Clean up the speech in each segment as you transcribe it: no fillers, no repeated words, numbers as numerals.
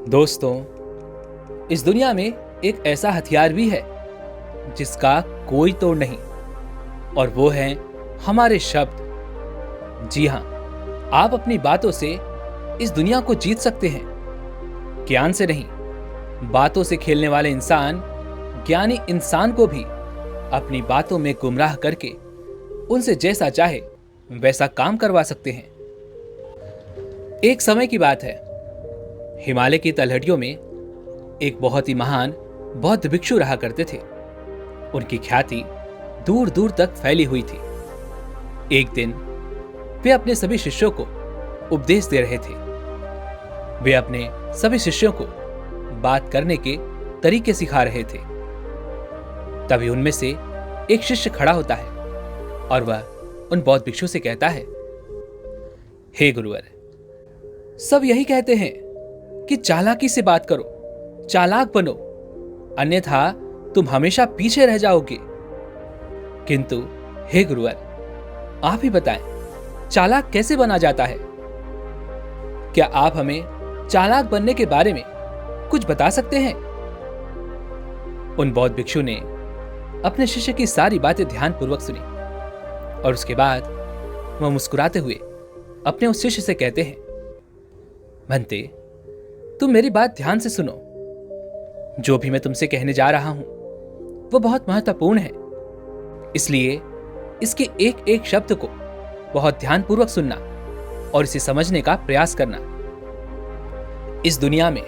दोस्तों, इस दुनिया में एक ऐसा हथियार भी है जिसका कोई तोड़ नहीं, और वो है हमारे शब्द। जी हां, आप अपनी बातों से इस दुनिया को जीत सकते हैं, ज्ञान से नहीं। बातों से खेलने वाले इंसान ज्ञानी इंसान को भी अपनी बातों में गुमराह करके उनसे जैसा चाहे वैसा काम करवा सकते हैं। एक समय की बात है, हिमालय की तलहटियों में एक बहुत ही महान बौद्ध भिक्षु रहा करते थे। उनकी ख्याति दूर दूर तक फैली हुई थी। एक दिन वे अपने सभी शिष्यों को उपदेश दे रहे थे। वे अपने सभी शिष्यों को बात करने के तरीके सिखा रहे थे। तभी उनमें से एक शिष्य खड़ा होता है और वह उन बौद्ध भिक्षु से कहता है, हे गुरुवर, सब यही कहते हैं कि चालाकी से बात करो, चालाक बनो, अन्यथा तुम हमेशा पीछे रह जाओगे। किंतु हे गुरुवर, आप ही बताएं, चालाक कैसे बना जाता है? क्या आप हमें चालाक बनने के बारे में कुछ बता सकते हैं? उन बौद्ध भिक्षु ने अपने शिष्य की सारी बातें ध्यानपूर्वक सुनी और उसके बाद वह मुस्कुराते हुए अपने उस शिष्य से कहते हैं, भंते, तुम मेरी बात ध्यान से सुनो। जो भी मैं तुमसे कहने जा रहा हूं वो बहुत महत्वपूर्ण है, इसलिए इसके एक एक शब्द को बहुत ध्यानपूर्वक सुनना और इसे समझने का प्रयास करना। इस दुनिया में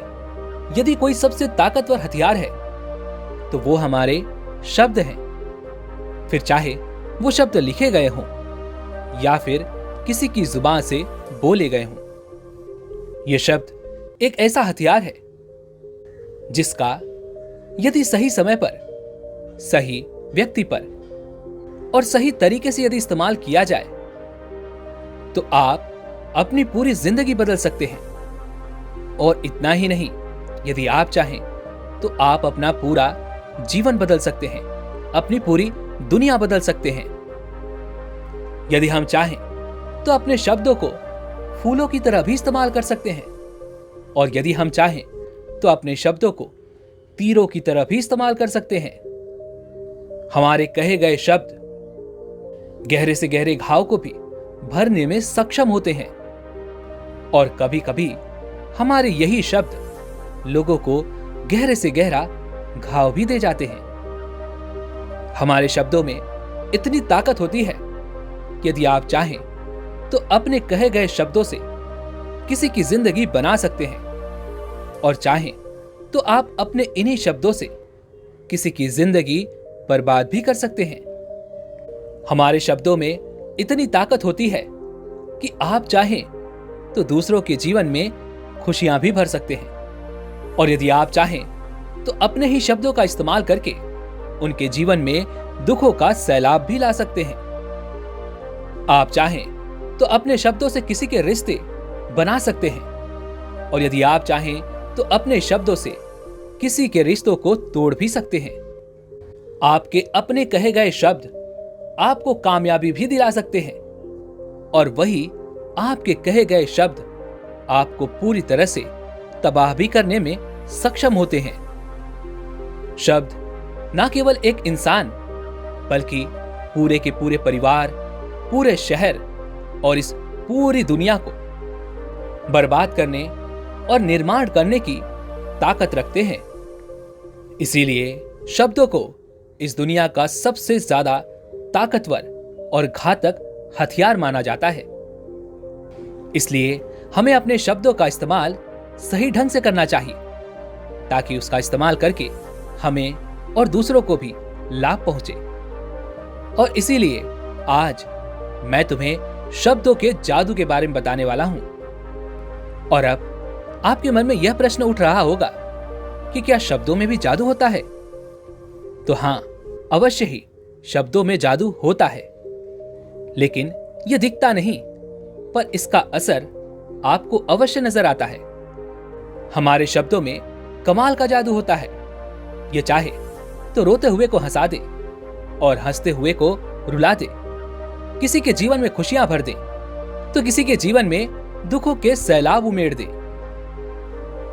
यदि कोई सबसे ताकतवर हथियार है तो वो हमारे शब्द हैं। फिर चाहे वो शब्द लिखे गए हों या फिर किसी की जुबान से बोले गए हों, ये शब्द एक ऐसा हथियार है जिसका यदि सही समय पर, सही व्यक्ति पर और सही तरीके से यदि इस्तेमाल किया जाए तो आप अपनी पूरी जिंदगी बदल सकते हैं। और इतना ही नहीं, यदि आप चाहें तो आप अपना पूरा जीवन बदल सकते हैं, अपनी पूरी दुनिया बदल सकते हैं। यदि हम चाहें तो अपने शब्दों को फूलों की तरह भी इस्तेमाल कर सकते हैं, और यदि हम चाहें तो अपने शब्दों को तीरों की तरह भी इस्तेमाल कर सकते हैं। हमारे कहे गए शब्द गहरे से गहरे घाव को भी भरने में सक्षम होते हैं, और कभी कभी हमारे यही शब्द लोगों को गहरे से गहरा घाव भी दे जाते हैं। हमारे शब्दों में इतनी ताकत होती है कि यदि आप चाहें तो अपने कहे गए शब्दों से किसी की जिंदगी बना सकते हैं, और चाहें तो आप अपने इन्हीं शब्दों से किसी की जिंदगी बर्बाद भी कर सकते हैं। हमारे शब्दों में इतनी ताकत होती है कि आप चाहें तो दूसरों के जीवन में खुशियां भी भर सकते हैं, और यदि आप चाहें तो अपने ही शब्दों का इस्तेमाल करके उनके जीवन में दुखों का सैलाब भी ला सकते हैं। आप चाहें तो अपने शब्दों से किसी के रिश्ते बना सकते हैं, और यदि आप चाहें तो अपने शब्दों से किसी के रिश्तों को तोड़ भी सकते हैं। आपके अपने कहे गए शब्द आपको कामयाबी भी दिला सकते हैं, और वही आपके कहे गए शब्द आपको पूरी तरह से तबाह भी करने में सक्षम होते हैं। शब्द ना केवल एक इंसान बल्कि पूरे के पूरे परिवार, पूरे शहर और इस पूरी दुनिया को बर्बाद करने और निर्माण करने की ताकत रखते हैं। इसीलिए शब्दों को इस दुनिया का सबसे ज्यादा ताकतवर और घातक हथियार माना जाता है। इसलिए हमें अपने शब्दों का इस्तेमाल सही ढंग से करना चाहिए, ताकि उसका इस्तेमाल करके हमें और दूसरों को भी लाभ पहुंचे। और इसीलिए आज मैं तुम्हें शब्दों के जादू के बारे में बताने वाला हूं। और अब आपके मन में यह प्रश्न उठ रहा होगा कि क्या शब्दों में भी जादू होता है? तो हां, अवश्य ही शब्दों में जादू होता है, लेकिन यह दिखता नहीं, पर इसका असर आपको अवश्य नजर आता है। हमारे शब्दों में कमाल का जादू होता है। यह चाहे तो रोते हुए को हंसा दे और हंसते हुए को रुला दे, किसी के जीवन में खुशियां भर दे तो किसी के जीवन में दुखों के सैलाब उमेड़ दे।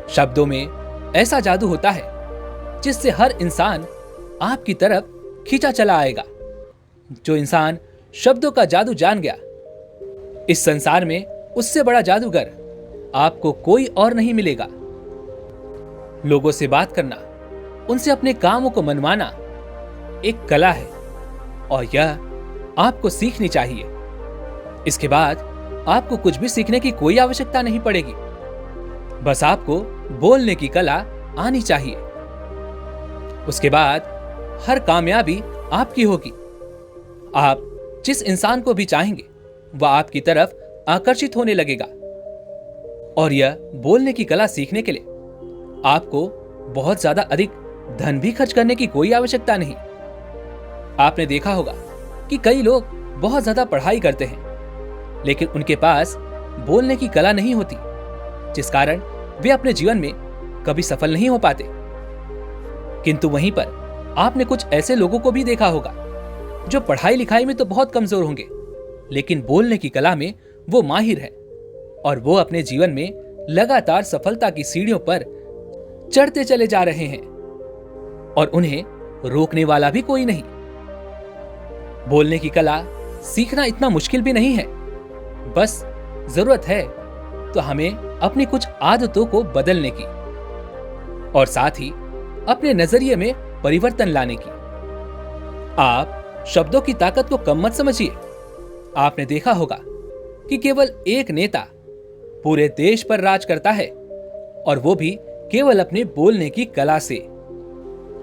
शब्दों में ऐसा जादू होता है जिससे हर इंसान आपकी तरफ खींचा चला आएगा। जो इंसान शब्दों का जादू जान गया, इस संसार में उससे बड़ा जादूगर आपको कोई और नहीं मिलेगा। लोगों से बात करना, उनसे अपने कामों को मनवाना एक कला है और यह आपको सीखनी चाहिए। इसके बाद आपको कुछ भी सीखने की कोई आवश्यकता नहीं पड़ेगी। बस आपको बोलने की कला आनी चाहिए। उसके बाद हर कामयाबी आपकी होगी। आप जिस इंसान को भी चाहेंगे वह आपकी तरफ आकर्षित होने लगेगा। और यह बोलने की कला सीखने के लिए आपको बहुत ज्यादा अधिक धन भी खर्च करने की कोई आवश्यकता नहीं। आपने देखा होगा कि कई लोग बहुत ज्यादा पढ़ाई करते हैं लेकिन उनके पास बोलने की कला नहीं होती, जिस कारण वे अपने जीवन में कभी सफल नहीं हो पाते। किंतु वहीं पर आपने कुछ ऐसे लोगों को भी देखा होगा जो पढ़ाई लिखाई में तो बहुत कमजोर होंगे लेकिन बोलने की कला में वो माहिर है और वो अपने जीवन में लगातार सफलता की सीढ़ियों पर चढ़ते चले जा रहे हैं और उन्हें रोकने वाला भी कोई नहीं। बोलने की कला सीखना इतना मुश्किल भी नहीं है। बस जरूरत है तो हमें अपनी कुछ आदतों को बदलने की और साथ ही अपने नजरिए में परिवर्तन लाने की। आप शब्दों की ताकत को कम मत समझिए। आपने देखा होगा कि केवल एक नेता पूरे देश पर राज करता है और वो भी केवल अपने बोलने की कला से।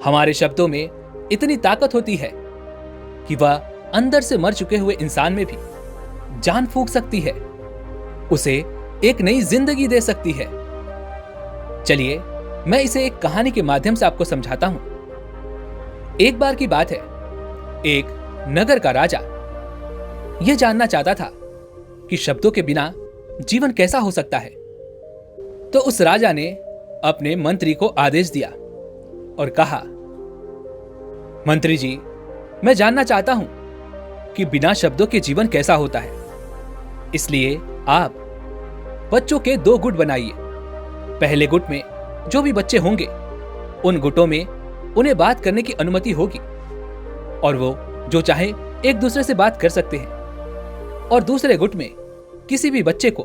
हमारे शब्दों में इतनी ताकत होती है कि वह अंदर से मर चुके हुए इंसान में भी जान फूंक सकती है, उसे एक नई जिंदगी दे सकती है। चलिए मैं इसे एक कहानी के माध्यम से आपको समझाता हूं। एक बार की बात है, एक नगर का राजा यह जानना चाहता था कि शब्दों के बिना जीवन कैसा हो सकता है। तो उस राजा ने अपने मंत्री को आदेश दिया और कहा, मंत्री जी, मैं जानना चाहता हूं कि बिना शब्दों के जीवन कैसा होता है। इसलिए आप बच्चों के 2 गुट बनाइए। पहले गुट में जो भी बच्चे होंगे उन गुटों में उन्हें बात करने की अनुमति होगी और वो जो चाहे एक दूसरे से बात कर सकते हैं। और दूसरे गुट में किसी भी बच्चे को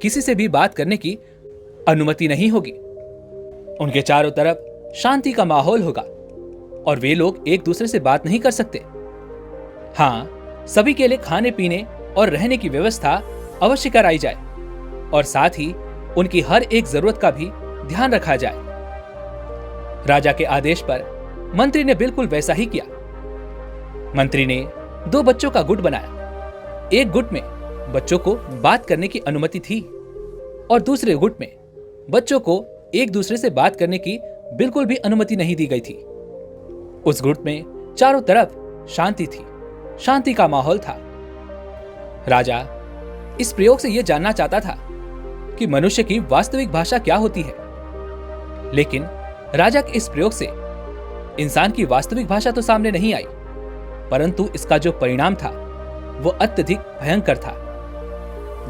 किसी से भी बात करने की अनुमति नहीं होगी। उनके चारों तरफ शांति का माहौल होगा और वे लोग एक दूसरे से बात नहीं कर सकते। हाँ, सभी के लिए खाने पीने और रहने की व्यवस्था अवश्य कराई जाए और साथ ही उनकी हर एक जरूरत का भी ध्यान रखा जाए। राजा के आदेश पर मंत्री ने बिल्कुल वैसा ही किया। मंत्री ने 2 बच्चों का गुट बनाया। एक गुट में बच्चों को बात करने की अनुमति थी और दूसरे गुट में बच्चों को एक दूसरे से बात करने की बिल्कुल भी अनुमति नहीं दी गई थी। उस गुट में चारों तरफ शांति थी, शांति का माहौल था। राजा इस प्रयोग से यह जानना चाहता था कि मनुष्य की वास्तविक भाषा क्या होती है। लेकिन राजा के इस प्रयोग से इंसान की वास्तविक भाषा तो सामने नहीं आई, परंतु इसका जो परिणाम था वो अत्यधिक भयंकर था।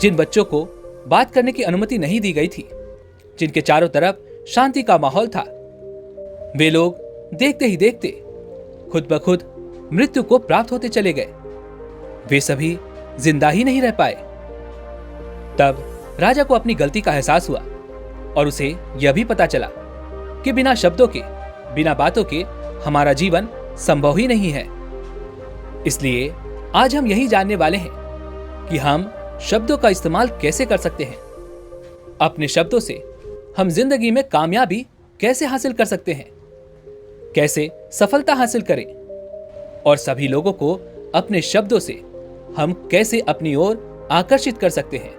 जिन बच्चों को बात करने की अनुमति नहीं दी गई थी, जिनके चारों तरफ शांति का माहौल था, वे लोग देखते ही देखते खुद ब खुद मृत्यु को प्राप्त होते चले गए। वे सभी जिंदा ही नहीं रह पाए। तब राजा को अपनी गलती का एहसास हुआ और उसे यह भी पता चला कि बिना शब्दों के, बिना बातों के हमारा जीवन संभव ही नहीं है। इसलिए आज हम यही जानने वाले हैं कि हम शब्दों का इस्तेमाल कैसे कर सकते हैं। अपने शब्दों से हम जिंदगी में कामयाबी कैसे हासिल कर सकते हैं, कैसे सफलता हासिल करें और सभी लोगों को अपने शब्दों से हम कैसे अपनी ओर आकर्षित कर सकते हैं।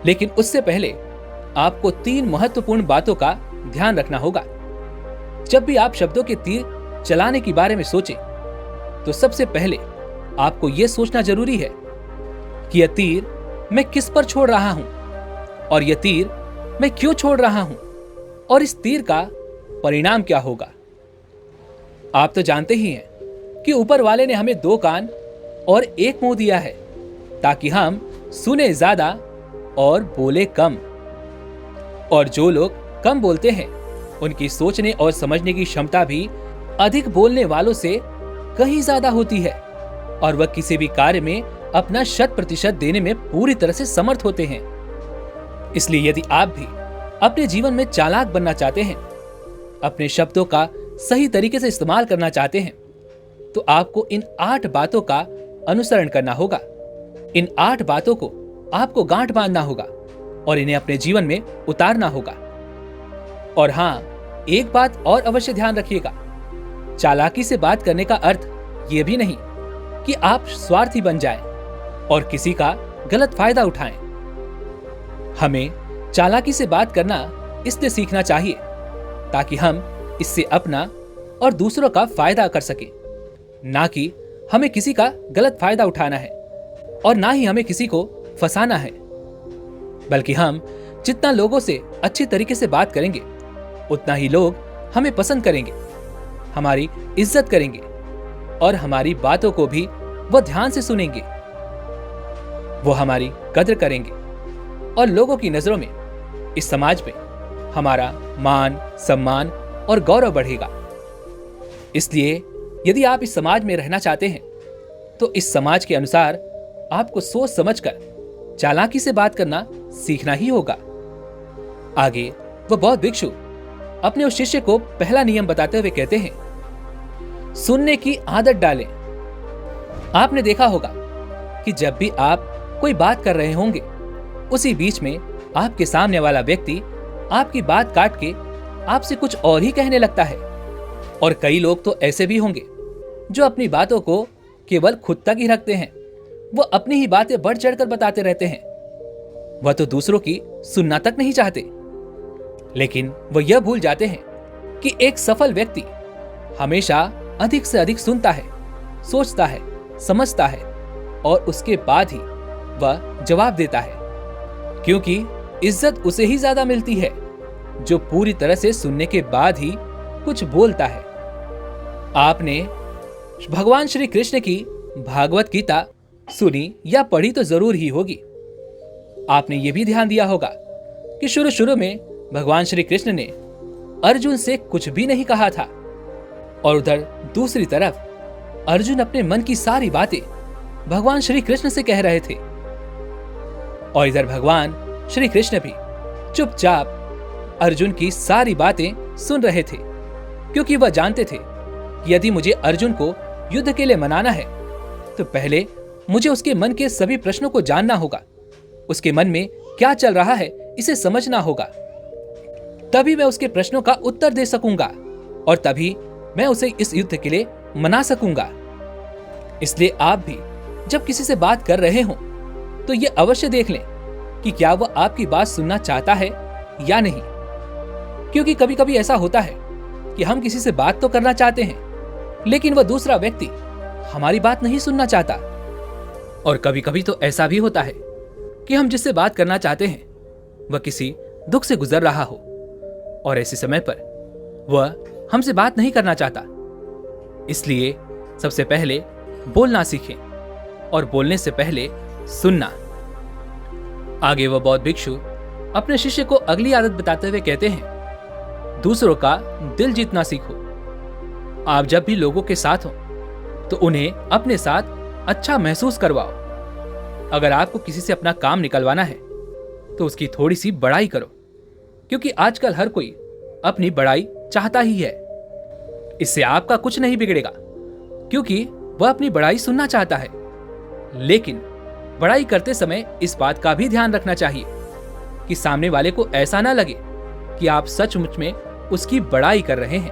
लेकिन उससे पहले आपको 3 महत्वपूर्ण बातों का ध्यान रखना होगा। जब भी आप शब्दों के तीर चलाने के बारे में सोचें तो सबसे पहले आपको यह सोचना जरूरी है कि यह तीर मैं किस पर छोड़ रहा हूं और यह तीर मैं क्यों छोड़ रहा हूं और इस तीर का परिणाम क्या होगा। आप तो जानते ही हैं कि ऊपर वाले ने हमें 2 कान और 1 मुंह दिया है ताकि हम सुने ज्यादा और बोले कम। और जो लोग कम बोलते हैं उनकी सोचने और समझने की क्षमता भी अधिक बोलने वालों से कहीं ज्यादा होती है और वह किसी भी कार्य में अपना 100% देने में पूरी तरह से समर्थ होते हैं। इसलिए यदि आप भी अपने जीवन में चालाक बनना चाहते हैं, अपने शब्दों का सही तरीके से इस्तेमाल करना चाहते हैं, तो आपको इन 8 बातों का अनुसरण करना होगा। इन 8 बातों को आपको गांठ बांधना होगा और इन्हें अपने जीवन में उतारना होगा। और हां, एक बात और अवश्य ध्यान रखिएगा, चालाकी से बात करने का अर्थ यह भी नहीं कि आप स्वार्थी बन जाएं और किसी का गलत फायदा उठाएं। हमें चालाकी से बात करना इसलिए सीखना चाहिए ताकि हम इससे अपना और दूसरों का फायदा कर सकें, ना कि हमें किसी का गलत फायदा उठाना है और ना ही हमें किसी को फंसाना है। बल्कि हम जितना लोगों से अच्छी तरीके से बात करेंगे, उतना ही लोग हमें पसंद करेंगे, हमारी इज्जत करेंगे और हमारी बातों को भी वो ध्यान से सुनेंगे। वो हमारी कद्र करेंगे और लोगों की नजरों में, इस समाज में हमारा मान, सम्मान और गौरव बढ़ेगा। इसलिए यदि आप इस समाज में रहना चाहते हैं, तो इस समाज के अनुसार आपको सोच समझकर चालाकी से बात करना सीखना ही होगा। आगे वह बौद्ध भिक्षु अपने उस शिष्य को पहला नियम बताते हुए कहते हैं, सुनने की आदत डालें। आपने देखा होगा कि जब भी आप कोई बात कर रहे होंगे, उसी बीच में आपके सामने वाला व्यक्ति आपकी बात काट के आपसे कुछ और ही कहने लगता है। और कई लोग तो ऐसे भी होंगे जो अपनी बातों को केवल खुद तक ही रखते हैं। वो अपनी ही बातें बढ़ चढ़कर बताते रहते हैं। वह तो दूसरों की सुनना तक नहीं चाहते, लेकिन वह यह भूल जाते हैं कि एक सफल व्यक्ति हमेशा अधिक से अधिक सुनता है, सोचता है, समझता है और उसके बाद ही वह जवाब देता है, क्योंकि इज्जत उसे ही ज्यादा मिलती है जो पूरी तरह से सुनने के बाद ही कुछ बोलता है। आपने भगवान श्री कृष्ण की भागवत गीता सुनी या पढ़ी तो जरूर ही होगी। आपने यह भी ध्यान दिया होगा कि शुरू शुरू में भगवान श्री कृष्ण ने अर्जुन से कुछ भी नहीं कहा था और उधर दूसरी तरफ अर्जुन अपने मन की सारी बातें भगवान श्री कृष्ण से कह रहे थे और इधर भगवान श्री कृष्ण भी चुपचाप अर्जुन की सारी बातें सुन रहे थे, क्योंकि वह जानते थे कि यदि मुझे अर्जुन को युद्ध के लिए मनाना है तो पहले मुझे उसके मन के सभी प्रश्नों को जानना होगा, उसके मन में क्या चल रहा है इसे समझना होगा, तभी मैं उसके प्रश्नों का उत्तर दे सकूंगा और तभी मैं उसे इस युद्ध के लिए मना सकूंगा। इसलिए आप भी जब किसी से बात कर रहे हो तो यह अवश्य देख लें कि क्या वह आपकी बात सुनना चाहता है या नहीं, क्योंकि कभी कभी ऐसा होता है कि हम किसी से बात तो करना चाहते हैं लेकिन वह दूसरा व्यक्ति हमारी बात नहीं सुनना चाहता। और कभी कभी तो ऐसा भी होता है कि हम जिससे बात करना चाहते हैं वह किसी दुख से गुजर रहा हो और ऐसे समय पर वह हमसे बात नहीं करना चाहता। इसलिए सबसे पहले बोलना सीखें और बोलने से पहले सुनना। आगे वह बौद्ध भिक्षु अपने शिष्य को अगली आदत बताते हुए कहते हैं, दूसरों का दिल जीतना सीखो। आप जब भी लोगों के साथ हो तो उन्हें अपने साथ अच्छा महसूस करवाओ। अगर आपको किसी से अपना काम निकलवाना है तो उसकी थोड़ी सी बड़ाई करो, क्योंकि आजकल हर कोई अपनी बड़ाई चाहता ही है। इससे आपका कुछ नहीं बिगड़ेगा, क्योंकि वह अपनी बड़ाई सुनना चाहता है। लेकिन बड़ाई करते समय इस बात का भी ध्यान रखना चाहिए कि सामने वाले को ऐसा ना लगे कि आप सचमुच में उसकी बड़ाई कर रहे हैं,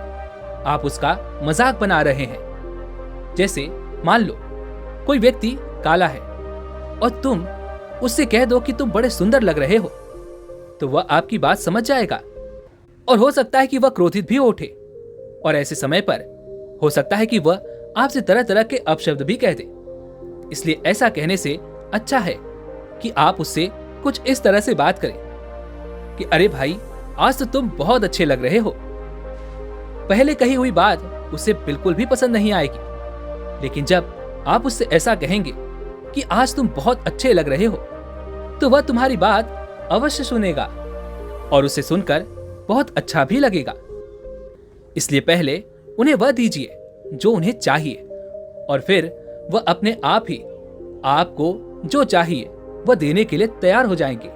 आप उसका मजाक बना रहे हैं। जैसे मान लो कोई व्यक्ति काला है और तुम उससे कह दो कि तुम बड़े सुंदर लग रहे हो, तो वह आपकी बात समझ जाएगा और हो सकता है कि वह क्रोधित भी उठे और ऐसे समय पर हो सकता है कि वह आपसे तरह तरह के अपशब्द भी कह दे। इसलिए ऐसा कहने से अच्छा है कि आप उससे कुछ इस तरह से बात करें कि अरे भाई, आज तो तुम बहुत अच्छे लग रहे हो। पहले कही हुई बात उसे बिल्कुल भी पसंद नहीं आएगी, लेकिन जब आप उससे ऐसा कहेंगे कि आज तुम बहुत अच्छे लग रहे हो, तो वह तुम्हारी बात अवश्य सुनेगा और उसे सुनकर बहुत अच्छा भी लगेगा। इसलिए पहले उन्हें वह दीजिए जो उन्हें चाहिए, और फिर वह अपने आप ही आपको जो चाहिए वह देने के लिए तैयार हो जाएंगे।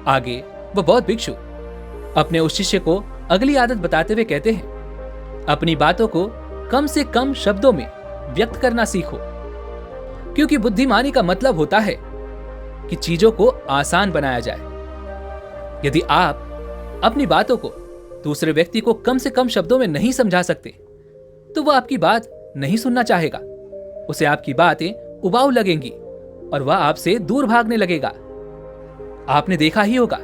आगे वह बौद्ध भिक्षु अपने उस शिष्य को अगली आदत बताते हुए कहते हैं, अपनी बातों को कम से कम शब्दों में व्यक्त करना सीखो, क्योंकि बुद्धिमानी का मतलब होता है कि चीजों को आसान बनाया जाए। यदि आप अपनी बातों को दूसरे व्यक्ति को कम से कम शब्दों में नहीं समझा सकते, तो वह आपकी बात नहीं सुनना चाहेगा, उसे आपकी बातें उबाऊ लगेंगी और वह आपसे दूर भागने लगेगा। आपने देखा ही होगा,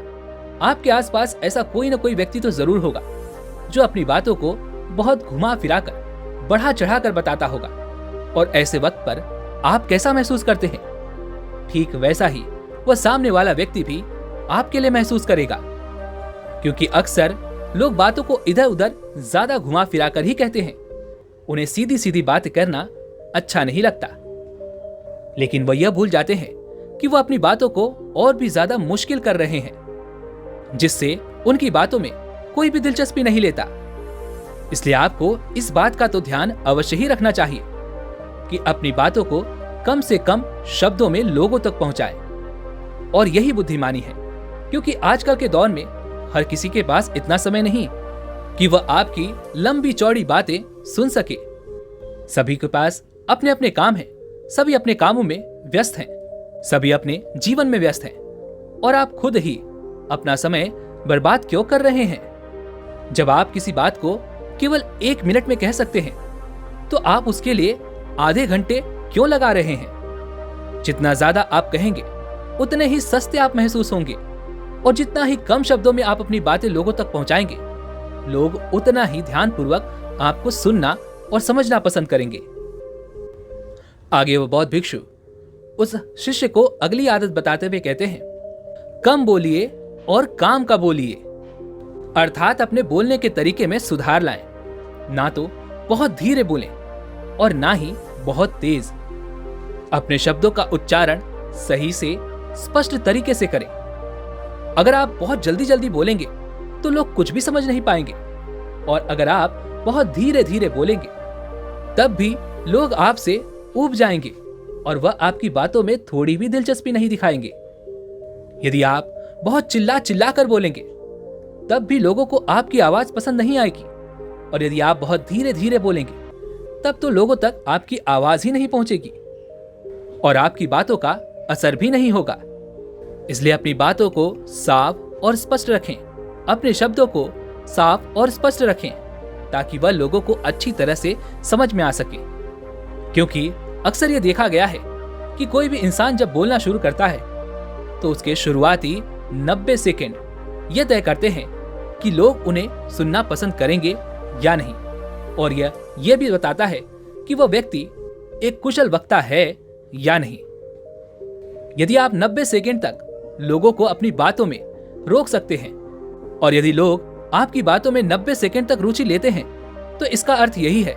आपके आसपास ऐसा कोई ना कोई व्यक्ति तो जरूर होगा जो अपनी बातों को बहुत घुमा फिराकर, बढ़ा चढ़ाकर बताता होगा, और ऐसे वक्त पर आप कैसा महसूस करते हैं, ठीक वैसा ही वह सामने वाला व्यक्ति भी आपके लिए महसूस करेगा। क्योंकि अक्सर लोग बातों को इधर उधर ज्यादा घुमा फिराकर ही कहते हैं। उन्हें सीधी सीधी बात करना अच्छा नहीं लगता, लेकिन वह यह भूल जाते हैं कि वह अपनी बातों को और भी ज्यादा मुश्किल कर रहे हैं, जिससे उनकी बातों में कोई भी दिलचस्पी नहीं लेता। इसलिए आपको इस बात का तो ध्यान अवश्य ही रखना चाहिए कि अपनी बातों को कम से कम शब्दों में लोगों तक पहुंचाएं। और यही बुद्धिमानी है, क्योंकि आजकल के दौर में हर किसी के पास इतना समय नहीं कि वह आपकी लंबी चौड़ी बातें सुन सके। सभी के पास अपने अपने काम हैं, सभी अपने कामों में व्यस्त हैं, सभी अपने जीवन में व्यस्त हैं, और आप खुद ही अपना समय बर्बाद क्यों कर रहे हैं? जब आप किसी बात को केवल 1 मिनट में कह सकते हैं, तो आप उसके लिए आधे घंटे क्यों लगा रहे हैं? जितना ज्यादा आप कहेंगे उतने ही सस्ते आप महसूस होंगे, और जितना ही कम शब्दों में आप अपनी बातें लोगों तक पहुंचाएंगे, लोग उतना ही ध्यानपूर्वक आपको सुनना और समझना पसंद करेंगे। आगे वो बौद्ध भिक्षु उस शिष्य को अगली आदत बताते हुए कहते हैं, कम बोलिए और काम का बोलिए, अर्थात अपने बोलने के तरीके में सुधार लाएं। ना तो बहुत धीरे बोलें और ना ही बहुत तेज। अपने शब्दों का उच्चारण सही से स्पष्ट तरीके से करें। अगर आप बहुत जल्दी जल्दी बोलेंगे तो लोग कुछ भी समझ नहीं पाएंगे, और अगर आप बहुत धीरे धीरे बोलेंगे तब भी लोग आपसे ऊब जाएंगे और वह आपकी बातों में थोड़ी भी दिलचस्पी नहीं दिखाएंगे। यदि आप बहुत चिल्ला चिल्ला कर बोलेंगे तब भी लोगों को आपकी आवाज पसंद नहीं आएगी, और यदि आप बहुत धीरे धीरे बोलेंगे तब तो लोगों तक आपकी आवाज ही नहीं पहुंचेगी और आपकी बातों का असर भी नहीं होगा। इसलिए अपनी बातों को साफ और स्पष्ट रखें, अपने शब्दों को साफ और स्पष्ट रखें, ताकि वह लोगों को अच्छी तरह से समझ में आ सके। क्योंकि अक्सर यह देखा गया है कि कोई भी इंसान जब बोलना शुरू करता है तो उसके शुरुआती 90 सेकंड यह तय करते हैं कि लोग उन्हें सुनना पसंद करेंगे या नहीं, और यह भी बताता है कि वह व्यक्ति एक कुशल वक्ता है या नहीं। यदि आप 90 सेकंड तक लोगों को अपनी बातों में रोक सकते हैं, और यदि लोग आपकी बातों में 90 सेकंड तक रुचि लेते हैं, तो इसका अर्थ यही है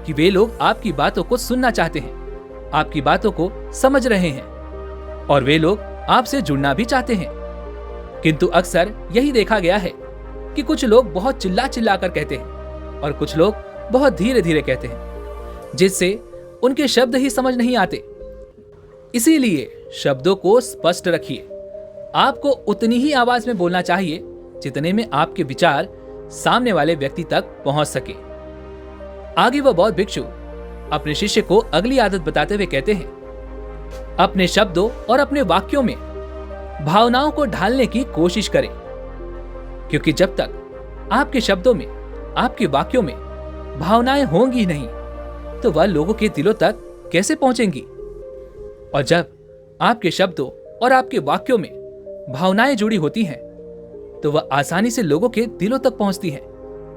कि वे लोग आपकी बातों को सुनना चाहते हैं, आपकी बातों को समझ रहे हैं, और वे लोग आपसे जुड़ना भी चाहते हैं। किंतु अक्सर यही देखा गया है कि कुछ लोग बहुत चिल्ला चिल्ला कर कहते हैं और कुछ लोग बहुत धीरे धीरे कहते हैं, जिससे उनके शब्द ही समझ नहीं आते। इसीलिए शब्दों को स्पष्ट रखिए। आपको उतनी ही आवाज में बोलना चाहिए जितने में आपके विचार सामने वाले व्यक्ति तक पहुंच सके। आगे वह बौद्ध भिक्षु अपने शिष्य को अगली आदत बताते हुए कहते हैं, अपने शब्दों और अपने वाक्यों में भावनाओं को ढालने की कोशिश करें, क्योंकि जब तक आपके शब्दों में, आपके वाक्यों में भावनाएं होंगी नहीं, तो वह लोगों के दिलों तक कैसे पहुंचेंगी? और जब आपके शब्दों और आपके वाक्यों में भावनाएं जुड़ी होती हैं, तो वह आसानी से लोगों के दिलों तक पहुंचती हैं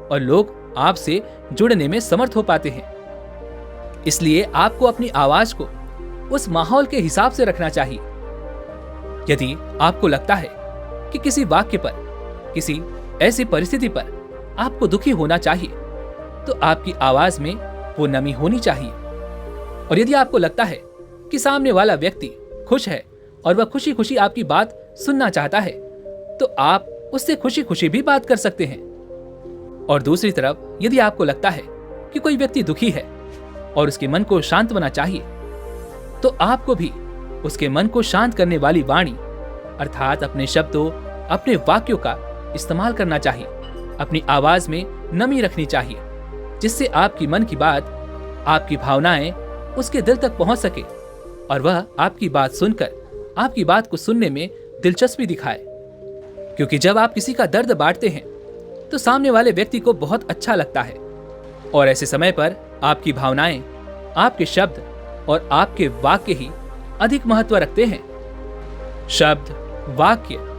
और लोग आपसे जुड़ने में समर्थ हो पाते हैं। इसलिए आपको अपनी आवाज को उस माहौल के हिसाब से रखना चाहिए। यदि आपको लगता है कि किसी वाक्य पर, किसी ऐसी परिस्थिति पर आपको दुखी होना चाहिए, तो आपकी आवाज में वो नमी होनी चाहिए। और यदि आपको लगता है कि सामने वाला व्यक्ति खुश है और वह खुशी खुशी आपकी बात सुनना चाहता है, तो आप उससे खुशी खुशी भी बात कर सकते हैं। और दूसरी तरफ यदि आपको लगता है कि कोई व्यक्ति दुखी है और उसके मन को शांत बनाना चाहिए, तो आपको भी उसके मन को शांत करने वाली वाणी अर्थात अपने शब्दों, अपने वाक्यों का इस्तेमाल करना चाहिए। अपनी आवाज में नमी रखनी चाहिए, जिससे आपकी मन की बात, आपकी भावनाएं उसके दिल तक पहुंच सके और वह आपकी बात सुनकर आपकी बात को सुनने में दिलचस्पी दिखाए। क्योंकि जब आप किसी का दर्द बांटते हैं तो सामने वाले व्यक्ति को बहुत अच्छा लगता है और ऐसे समय पर आपकी भावनाएं, आपके शब्द और आपके वाक्य ही अधिक महत्व रखते हैं। शब्द, वाक्य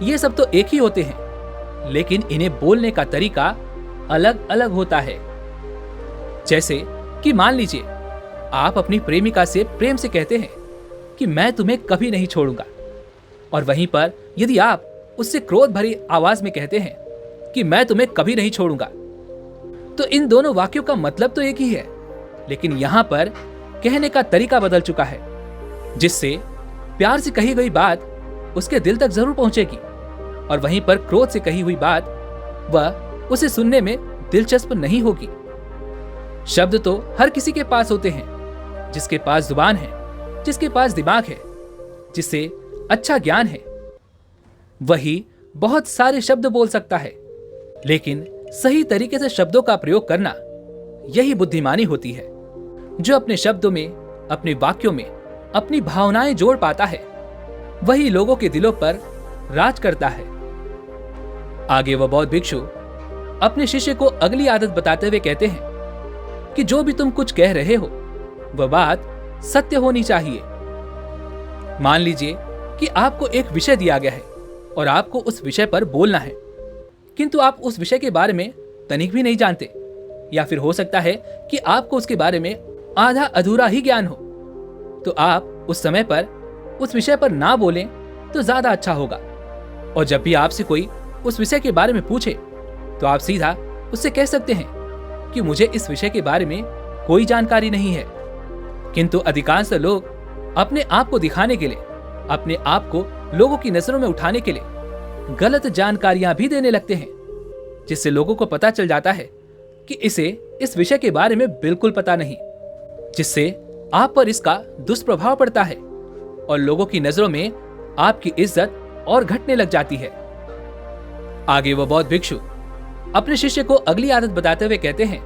ये सब तो एक ही होते हैं, लेकिन इन्हें बोलने का तरीका अलग अलग होता है। जैसे कि मान लीजिए आप अपनी प्रेमिका से प्रेम से कहते हैं कि मैं तुम्हें कभी नहीं छोड़ूंगा, और वहीं पर यदि आप उससे क्रोध भरी आवाज में कहते हैं कि मैं तुम्हें कभी नहीं छोड़ूंगा, तो इन दोनों वाक्यों का मतलब तो एक ही है, लेकिन यहां पर कहने का तरीका बदल चुका है, जिससे प्यार से कही गई बात उसके दिल तक जरूर पहुंचेगी और वहीं पर क्रोध से कही हुई बात वह उसे सुनने में दिलचस्प नहीं होगी। शब्द तो हर किसी के पास होते हैं, जिसके पास जुबान है, जिसके पास दिमाग है, जिसे अच्छा ज्ञान है, वही बहुत सारे शब्द बोल सकता है। लेकिन सही तरीके से शब्दों का प्रयोग करना यही बुद्धिमानी होती है। जो अपने शब्दों में, अपने वाक्यों में अपनी भावनाएं जोड़ पाता है, वही लोगों के दिलों पर राज करता है। आगे वह बौद्ध भिक्षु अपने शिष्य को अगली आदत बताते हुए कहते हैं कि जो भी तुम कुछ कह रहे हो वह बात सत्य होनी चाहिए। मान लीजिए कि आपको एक विषय दिया गया है और आपको उस विषय पर बोलना है, किंतु आप उस विषय के बारे में तनिक भी नहीं जानते, या फिर हो सकता है कि आपको उसके बारे में आधा अधूरा ही ज्ञान हो, तो आप उस समय पर उस विषय पर ना बोलें तो ज्यादा अच्छा होगा। और जब भी आपसे कोई उस विषय के बारे में पूछे तो आप सीधा उससे कह सकते हैं कि मुझे इस विषय के बारे में कोई जानकारी नहीं है। किंतु अधिकांश लोग अपने आप को दिखाने के लिए, अपने आप को लोगों की नजरों में उठाने के लिए गलत जानकारियां भी देने लगते हैं, जिससे लोगों को पता चल जाता है कि इसे इस विषय के बारे में बिल्कुल पता नहीं, जिससे आप पर इसका दुष्प्रभाव पड़ता है और लोगों की नजरों में आपकी इज्जत और घटने लग जाती है। आगे वह बौद्ध भिक्षु अपने शिष्य को अगली आदत बताते हुए कहते हैं,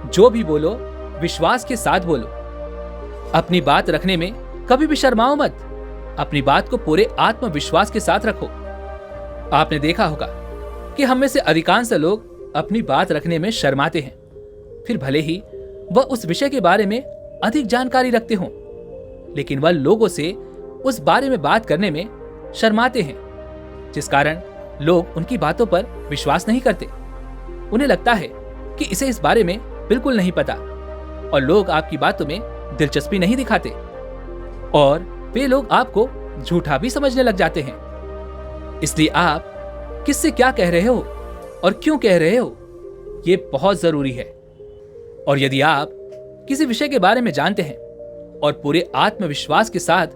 जो भी बोलो विश्वास के साथ बोलो। अपनी बात रखने में कभी भी शर्माओ मत। अपनी बात को पूरे आत्मविश्वास के साथ रखो। आपने देखा होगा कि हम में से अधिकांश लोग अपनी बात रखने में शर्माते हैं, फिर भले ही वह उस विषय के बारे में अधिक जानकारी रखते हों, लेकिन वह लोगों से उस बारे में बात करने में शर्माते हैं, जिस कारण लोग उनकी बातों पर विश्वास नहीं करते। उन्हें लगता है कि इसे इस बारे में बिल्कुल नहीं पता, और लोग आपकी बातों में दिलचस्पी नहीं दिखाते, और वे लोग आपको झूठा भी समझने लग जाते हैं। इसलिए आप किससे क्या कह रहे हो और क्यों कह रहे हो, ये बहुत जरूरी है। और यदि आप किसी विषय के बारे में जानते हैं और पूरे आत्मविश्वास के साथ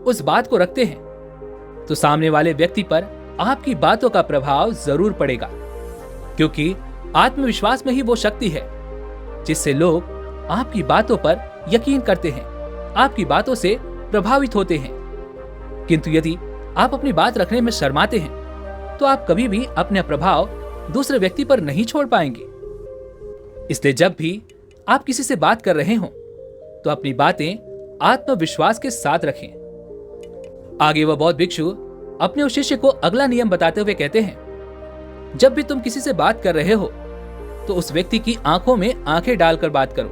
उस बात को रखते हैं, तो सामने वाले व्यक्ति पर आपकी बातों का प्रभाव जरूर पड़ेगा, क्योंकि आत्मविश्वास में ही वो शक्ति है जिससे लोग आपकी बातों पर यकीन करते हैं, आपकी बातों से प्रभावित होते हैं। किंतु यदि आप अपनी बात रखने में शर्माते हैं, तो आप कभी भी अपना प्रभाव दूसरे व्यक्ति पर नहीं छोड़ पाएंगे। इसलिए जब भी आप किसी से बात कर रहे हों, तो अपनी बातें आत्मविश्वास के साथ रखें। आगे वह बौद्ध भिक्षु अपने उस शिष्य को अगला नियम बताते हुए कहते हैं, जब भी तुम किसी से बात कर रहे हो तो उस व्यक्ति की आंखों में आंखें डालकर बात करो,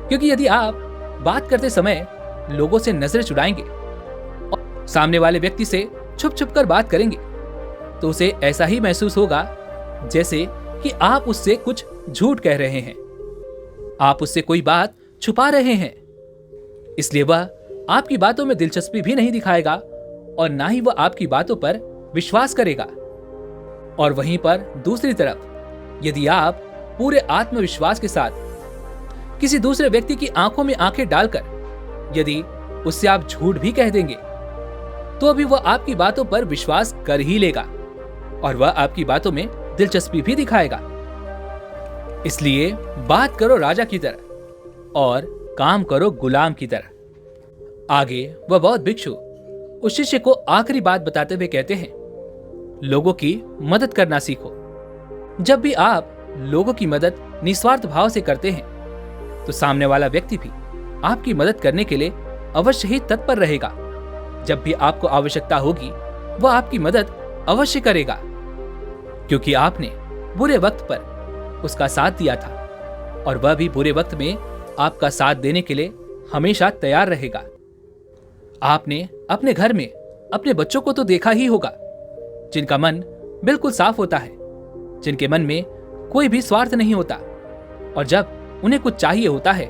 क्योंकि यदि आप बात करते समय लोगों से नजरें चुराएंगे और सामने वाले व्यक्ति से छुप छुप कर बात करेंगे, तो उसे ऐसा ही महसूस होगा जैसे कि आप उससे कुछ झूठ कह रहे हैं, आप उससे कोई बात छुपा रहे हैं। इसलिए वह आपकी बातों में दिलचस्पी भी नहीं दिखाएगा और ना ही वह आपकी बातों पर विश्वास करेगा। और वहीं पर दूसरी तरफ यदि आप पूरे आत्मविश्वास के साथ किसी दूसरे व्यक्ति की आंखों में आंखें डालकर यदि उससे आप झूठ भी कह देंगे, तो अभी वह आपकी बातों पर विश्वास कर ही लेगा, और वह आपकी बातों में दिलचस्पी भी दिखाएगा। इसलिए बात करो राजा की तरह और काम करो गुलाम की तरह। आगे वह बौद्ध भिक्षु उस शिष्य को आखिरी बात बताते हुए कहते हैं, लोगों की मदद करना सीखो। जब भी आप लोगों की मदद निस्वार्थ भाव से करते हैं तो सामने वाला व्यक्ति भी आपकी मदद करने के लिए अवश्य ही तत्पर रहेगा। जब भी आपको आवश्यकता होगी वह आपकी मदद अवश्य करेगा, क्योंकि आपने बुरे वक्त पर उसका साथ दिया था और वह भी बुरे वक्त में आपका साथ देने के लिए हमेशा तैयार रहेगा। आपने अपने घर में अपने बच्चों को तो देखा ही होगा, जिनका मन बिल्कुल साफ होता है, जिनके मन में कोई भी स्वार्थ नहीं होता, और जब उन्हें कुछ चाहिए होता है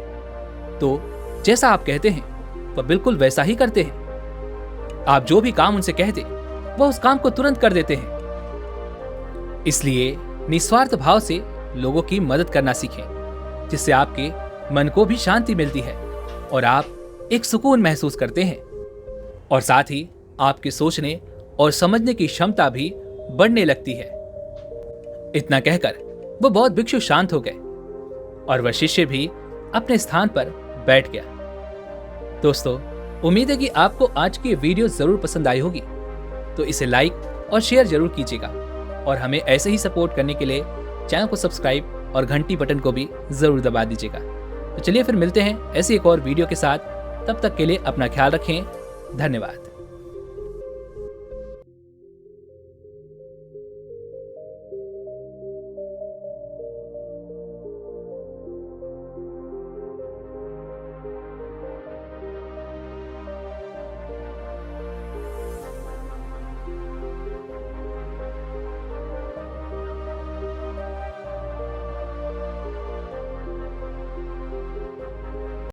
तो जैसा आप कहते हैं वह बिल्कुल वैसा ही करते हैं। आप जो भी काम उनसे कहते वह उस काम को तुरंत कर देते हैं। इसलिए निस्वार्थ भाव से लोगों की मदद करना सीखें, जिससे आपके मन को भी शांति मिलती है और आप एक सुकून महसूस करते हैं, और साथ ही आपके सोचने और समझने की क्षमता भी बढ़ने लगती है। इतना कहकर वह बौद्ध भिक्षु शांत हो गए और वह शिष्य भी अपने स्थान पर बैठ गया। दोस्तों, उम्मीद है कि आपको आज की वीडियो जरूर पसंद आई होगी, तो इसे लाइक और शेयर जरूर कीजिएगा और हमें ऐसे ही सपोर्ट करने के लिए चैनल को सब्सक्राइब और घंटी बटन को भी जरूर दबा दीजिएगा। तो चलिए फिर मिलते हैं ऐसी एक और वीडियो के साथ। तब तक के लिए अपना ख्याल रखें। धन्यवाद।